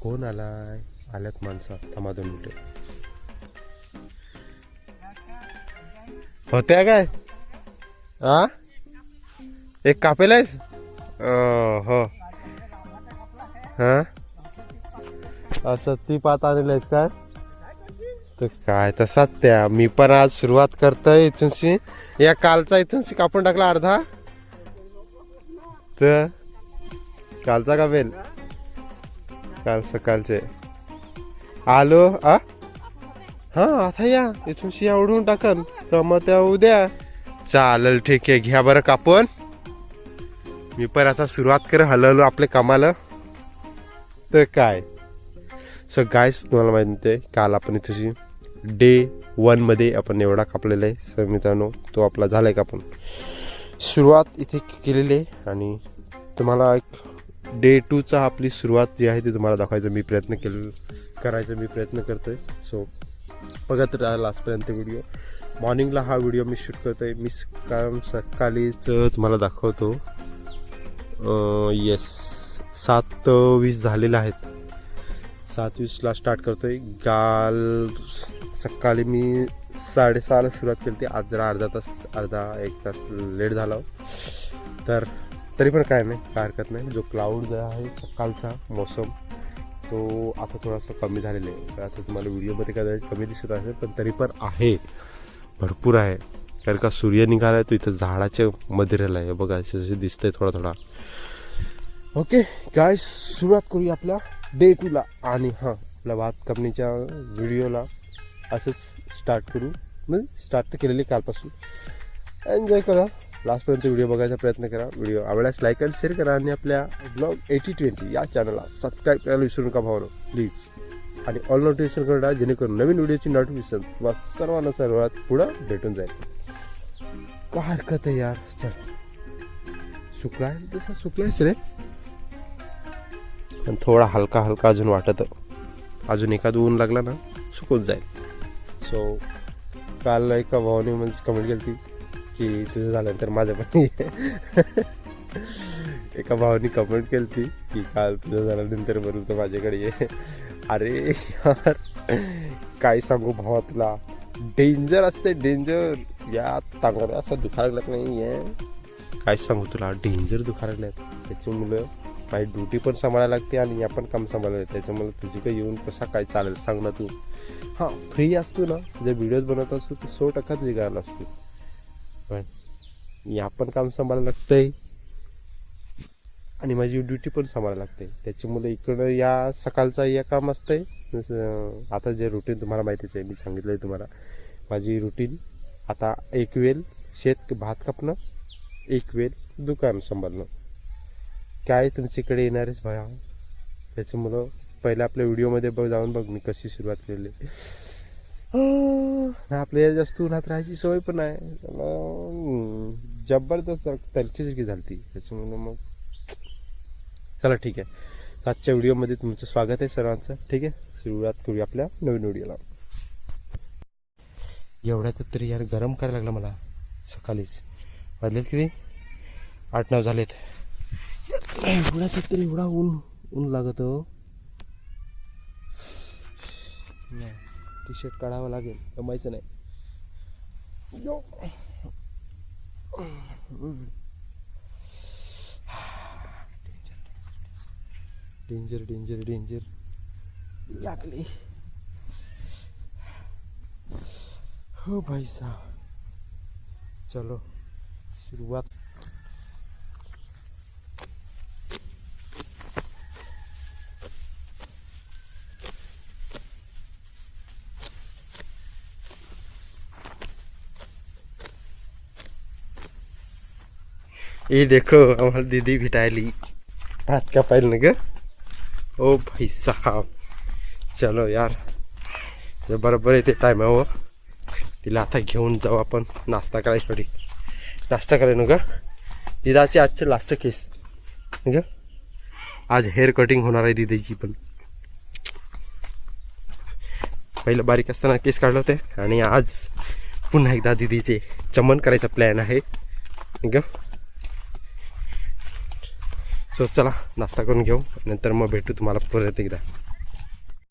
कोण आलाय? आल्यात माणसं. थांबा 2 मिनिटं. होत्या काय? आ एक कापेलायस? हो. हां असं ती पात आणलेस काय? तर काय तसाच त्या मी पण आज सुरुवात करतोय इथूनशी. या कालचा इथूनशी कापून टाकला अर्धा. तर कालचा कापेल काल सकाळचे आलो. हां आता या इथूनशी आवडून टाकन तर मग त्या उद्या चालेल. ठीक आहे घ्या बरं कापून. मी पण आता सुरुवात कर हलवलो आपल्या कामाला. तर काय सो गाईस तुम्हाला माहिती आहे काल आपण इथेशी डे 1 मध्ये आपण एवढा कापलेला आहे. सर मित्रांनो तो आपला झाला आहे कापून. सुरुवात इथे केलेली आहे आणि तुम्हाला एक डे 2चा आपली सुरुवात जी आहे ती तुम्हाला दाखवायचा मी प्रयत्न करतोय. सो बघत राहा लास्टपर्यंत व्हिडिओ. मॉर्निंगला हा व्हिडिओ मी शूट करतोय. मी कारण सकाळीच तुम्हाला दाखवतो. येस 7:20 झालेले आहेत. 7:20ला स्टार्ट करतोय. काल सकाळी मी 6:30ला सुरुवात केली. आज जरा अर्धा एक तास लेट झाला. तर तरी पण काय नाही, काय हरकत नाही. जो क्लाउड जो आहे सकाळचा मोसम तो आता थोडासा कमी झालेला आहे. आता तुम्हाला व्हिडिओमध्ये कदाचित कमी दिसत असेल पण तरी पण आहे, भरपूर आहे. कारण का सूर्य निघाला आहे तो इथं झाडाच्या मध्ये राहिला आहे बघा, असे दिसतंय थोडा थोडा. ओके गाईस सुरुवात करूया आपल्या डे 2ला. आणि हां आपल्या भात कापणीच्या व्हिडिओला असंच स्टार्ट करू. म्हणजे स्टार्ट तर केलेली कालपासून. एन्जॉय करा, लास्टपर्यंत व्हिडिओ बघायचा प्रयत्न करा. व्हिडिओ आवडल्यास लाईक आणि शेअर करा आणि आपल्या ब्लॉग 8020 या चॅनलला सबस्क्राईब करायला विसरू नका भावनो प्लीज. आणि ऑल नोटिफिकेशन करा जेणेकरून नवीन व्हिडिओची नोटिफिकेशन तुम्हाला सर्वांना सर्वात पुढं भेटून जाईल. काय हरकत आहे यार. चल सुकलाय तसा सुकलायच रे, पण थोडा हलका हलका अजून वाटत. अजून एखादं ऊन लागला ना सुकून जाईल. सो काल एका भावाने म्हणजे कमेंट केली ती की तुझं झाल्यानंतर माझं पण एका भावाने कमेंट केली ती की काल तुझं झाल्यानंतर बरोबर तर माझ्याकडे ये. अरे यार काय सांगू भावा तुला, डेंजर असते डेंजर. या तांगड्या असं दुखायला लागत नाही आहे. काय सांगू तुला डेंजर दुखायला लागल्यात. त्याच्यामुळं माझी ड्युटी पण सांभाळायला लागते आणि या पण काम सांभाळायला लागते. त्याच्यामुळे तुझीकडे येऊन कसा काय चालेल सांग ना तू. हां फ्री असतो ना जर व्हिडिओज बनवत असतो तर 100% तुझी गायला असतो. पण या पण काम सांभाळायला लागतंय आणि माझी ड्युटी पण सांभाळायला लागते. त्याच्यामुळे इकडं या सकाळचा या काम असतंय. आता जे रुटीन तुम्हाला माहितीच आहे, मी सांगितलं आहे तुम्हाला माझी रुटीन. आता एक वेळ भात कापणं, एक वेळ दुकान सांभाळणं. काय तुमच्याकडे येणारच भया. त्याच्यामुळं पहिलं आपल्या व्हिडिओमध्ये जाऊन बघ मी कशी सुरुवात केली. आपल्याला जास्त उन्हात राहायची सवय पण आहे. जबरदस्त तलखी झाली. त्याच्यामुळं मग चला ठीक आहे. आजच्या व्हिडिओमध्ये तुमचं स्वागत आहे सर्वांचं. ठीक आहे सुरुवात करूया आपल्या नवीन व्हिडिओला. एवढ्यात तरी यार गरम करायला लागलं मला. सकाळीच वाजलेत किती 8-9 झालेत. एवढ्यात तरी एवढा ऊन लागत. टी शर्ट काढावं लागेल, जमायचं नाही. डेंजर डेंजर डेंजर लागली हो भाई साहब. चलो सुरुवात. ये देखो हमारी दीदी भिटायली भात का पाहिलं ना ग. ओ भाई साहब चलो यार बरोबर येते टायमावर. तिला आता घेऊन जाऊ आपण नाश्ता करायसाठी. नाश्ता कराय ना ग. दिदाचे आजचं लास्टचं केस ग. आज हेअर कटिंग होणार आहे दिदीची पण. पहिलं बारीक असताना केस काढले होते आणि आज पुन्हा एकदा दिदीचे चमन करायचा प्लॅन आहे ग. सो चला नाश्ता करून घेऊ नंतर मग भेटू तुम्हाला परत एकदा.